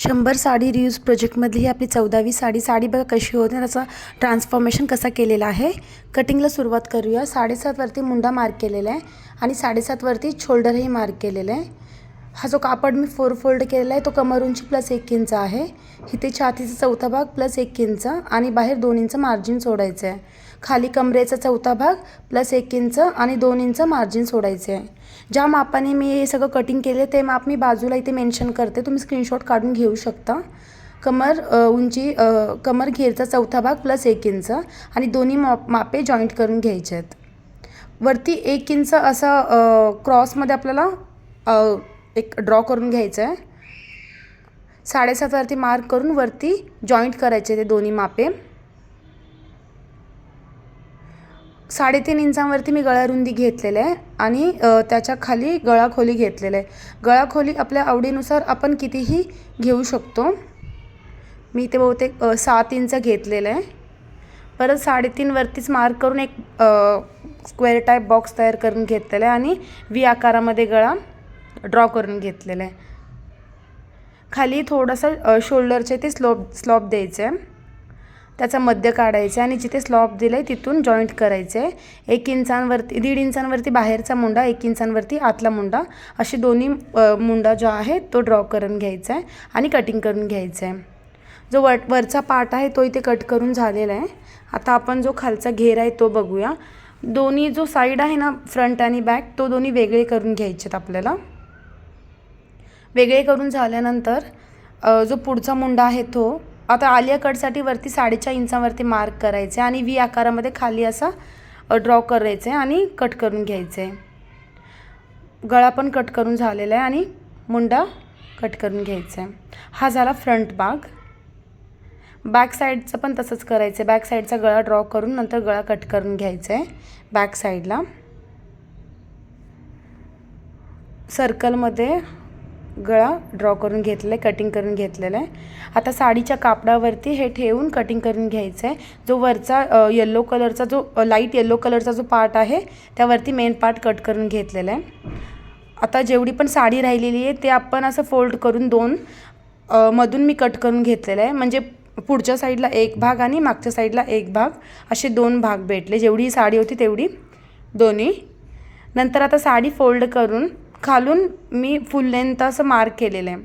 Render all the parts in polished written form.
100 sari reuse प्रोजेक्टमधली ही आपली 14वी साडी बघा कशी होते, त्याचा ट्रान्सफॉर्मेशन कसा केलेला आहे. कटिंगला सुरुवात करूया. 7.5 वरती मुंडा मार्क केलेला आहे आणि 7.5 वरती शोल्डरही मार्क केलेला आहे. हा जो कापड मी 4 फोल्ड केलेला आहे तो कमर उंची प्लस 1 इंच आहे. इथे छातीचा चौथा भाग प्लस 1 इंच आणि बाहेर 2 इंच मार्जिन सोडायचं आहे. खाली कमरेचा चौथा भाग प्लस 1 इंच आणि 2 इंच मार्जिन सोडायचे आहे. ज्या मापाने मी हे सगळं कटिंग केले ते माप मी बाजूला इथे मेन्शन करते, तुम्ही स्क्रीनशॉट काढून घेऊ शकता. कमर उंची कमर घेरचा चौथा भाग प्लस 1 इंच आणि दोन्ही मापे जॉईंट करून घ्यायचे आहेत. वरती 1 इंच असा क्रॉसमध्ये आपल्याला एक ड्रॉ करून घ्यायचं आहे. 7.5 वरती मार्क करून वरती जॉईंट करायचे ते दोन्ही मापे. 3.5 इंचावरती मी गळा रुंदी घेतलेले आहे आणि त्याच्या खाली गळा खोली घेतलेले आहे. गळा खोली आपल्या आवडीनुसार आपण कितीही घेऊ शकतो. मी ते बहुतेक 7 इंच घेतलेलं आहे. परत 3.5 वरतीच मार्क करून एक स्क्वेअर टाईप बॉक्स तयार करून घेतलेला आहे आणि व्ही आकारामध्ये गळा ड्रॉ करून घेतलेला आहे. खाली थोडंसं शोल्डरचे ते स्लॉप द्यायचं आहे, त्याचा मध्य काढायचा आणि जिथे स्लॉप दिलं आहे तिथून जॉईंट करायचं आहे. 1 इंचांवरती 1.5 इंचांवरती बाहेरचा मुंडा, 1 इंचांवरती आतला मुंडा, असे दोन्ही मुंडा जो आहे तो ड्रॉ करून घ्यायचा आहे आणि कटिंग करून घ्यायचा आहे. जो वरचा पार्ट आहे तो इथे कट करून झालेला आहे. आता आपण जो खालचा घेर आहे तो बघूया. दोन्ही जो साईड आहे ना, फ्रंट आणि बॅक, तो दोन्ही वेगळे करून घ्यायचे आहेत आपल्याला. वेगळे करून झाल्यानंतर जो पुढचा मुंडा आहे तो आता आलिया कटसाठी वरती 4.5 इंचावरती मार्क करायचे आणि व्ही आकारामध्ये खाली असा ड्रॉ करायचं आहे आणि कट करून घ्यायचं आहे. गळा पण कट करून झालेला आहे आणि मुंडा कट करून घ्यायचा आहे. हा झाला फ्रंट भाग. बॅक साईडचं पण तसंच करायचं आहे. बॅक साईडचा गळा ड्रॉ करून नंतर गळा कट करून घ्यायचा आहे. बॅक साईडला सर्कलमध्ये गळा ड्रॉ करून घेतलेला आहे, कटिंग करून घेतलेलं आहे. आता साडीच्या कापडावरती हे ठेवून कटिंग करून घ्यायचं आहे. जो वरचा येल्लो कलरचा जो लाईट येल्लो कलरचा जो पार्ट आहे त्यावरती मेन पार्ट कट करून घेतलेला आहे. आता जेवढी पण साडी राहिलेली आहे ते आपण असं फोल्ड करून दोन मधून मी कट करून घेतलेलं आहे. म्हणजे पुढच्या साईडला एक भाग आणि मागच्या साईडला एक भाग, असे 2 भाग भेटले. जेवढी ही साडी होती तेवढी दोन्ही. नंतर आता साडी फोल्ड करून खालून मी फुल लेंथ असं मार्क केलेलं आहे.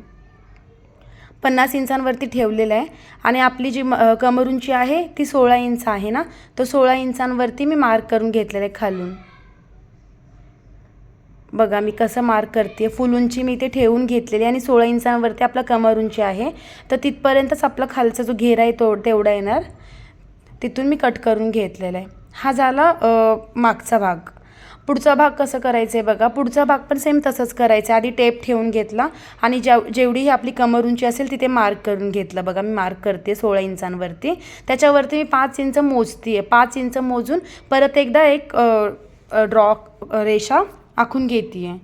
50 इंचांवरती ठेवलेलं आहे आणि आपली जी कमर उंची आहे ती 16 इंच आहे ना, तो 16 इंचांवरती मी मार्क करून घेतलेलं आहे खालून. बघा मी कसं मार्क करते. फुल उंची मी इथे ठेवून घेतलेली आणि 16 इंचांवरती आपला कमर उंची आहे, तर तिथपर्यंतच आपला खालचा जो घेर आहे तो तेवढा येणार. तिथून मी कट करून घेतलेला आहे. हा झाला मागचा भाग. पुढचा भाग कसं करायचं आहे बघा. पुढचा भाग पण सेम तसंच करायचं आहे. आधी टेप ठेवून घेतला आणि जेवढी आपली कमर उंची असेल तिथे मार्क करून घेतलं. बघा मी मार्क करते 16 इंचांवरती. त्याच्यावरती मी 5 इंच मोजते आहे. 5 इंच मोजून परत एकदा एक रेषा आखून घेते आहे.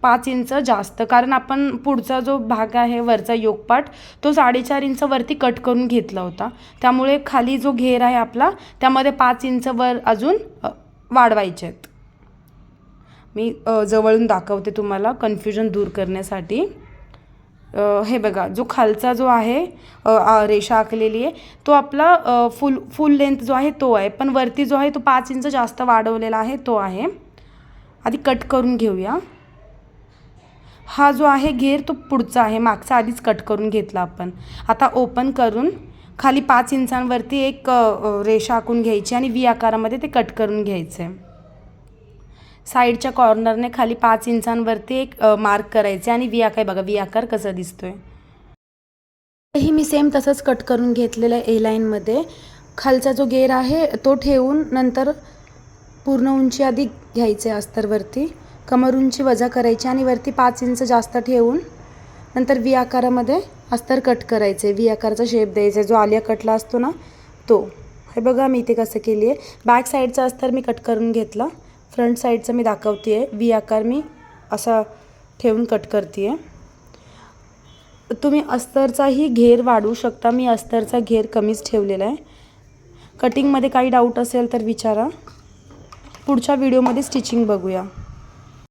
5 इंच जास्त, कारण आपण पुढचा जो भाग आहे वरचा योगपाट तो 4.5 इंच वरती कट करून घेतला होता. त्यामुळे खाली जो घेर आहे आपला त्यामध्ये 5 इंच वर अजून वाढवायचे आहेत. मी जवळून दाखवते तुम्हाला कन्फ्युजन दूर करण्यासाठी. हे बघा जो खालचा जो आहे रेषा आखलेली आहे तो आपला फुल लेंथ जो आहे तो आहे, पण वरती जो आहे तो 5 इंच जास्त वाढवलेला आहे तो आहे. आधी कट करून घेऊया. हा जो आहे घेर तो पुढचा आहे, मागचा आधीच कट करून घेतला आपण. आता ओपन करून खाली 5 इंचांवरती एक रेषा आखून घ्यायची आणि व्ही आकारामध्ये ते कट करून घ्यायचं आहे. साईडच्या कॉर्नरने खाली 5 इंचांवरती एक मार्क करायचे आणि व्ही आकार बघा, व्ही आकार कसा दिसतोय. ही मी सेम तसंच कट करून घेतलेलं आहे. ए लाईनमध्ये खालचा जो घेर आहे तो ठेवून नंतर पूर्ण उंची आधी घ्यायचे अस्तरवरती, कमर उंची वजा करायची आणि वरती 5 इंच जास्त ठेवून नंतर व्ही आकारामध्ये अस्तर कट करायचे. व्ही आकारचा शेप द्यायचा जो आलिया कटला असतो ना तो. हे बघा मी इथे कसं केली आहे. बॅक साईडचा अस्तर मी कट करून घेतला, फ्रंट साईडचं मी दाखवते आहे. व्ही आकार मी असा ठेवून कट करते आहे. तुम्ही अस्तरचाही घेर वाढवू शकता. मी अस्तरचा घेर कमीच ठेवलेला आहे. कटिंगमध्ये काही डाऊट असेल तर विचारा. पुढच्या व्हिडिओमध्ये स्टिचिंग बघूया.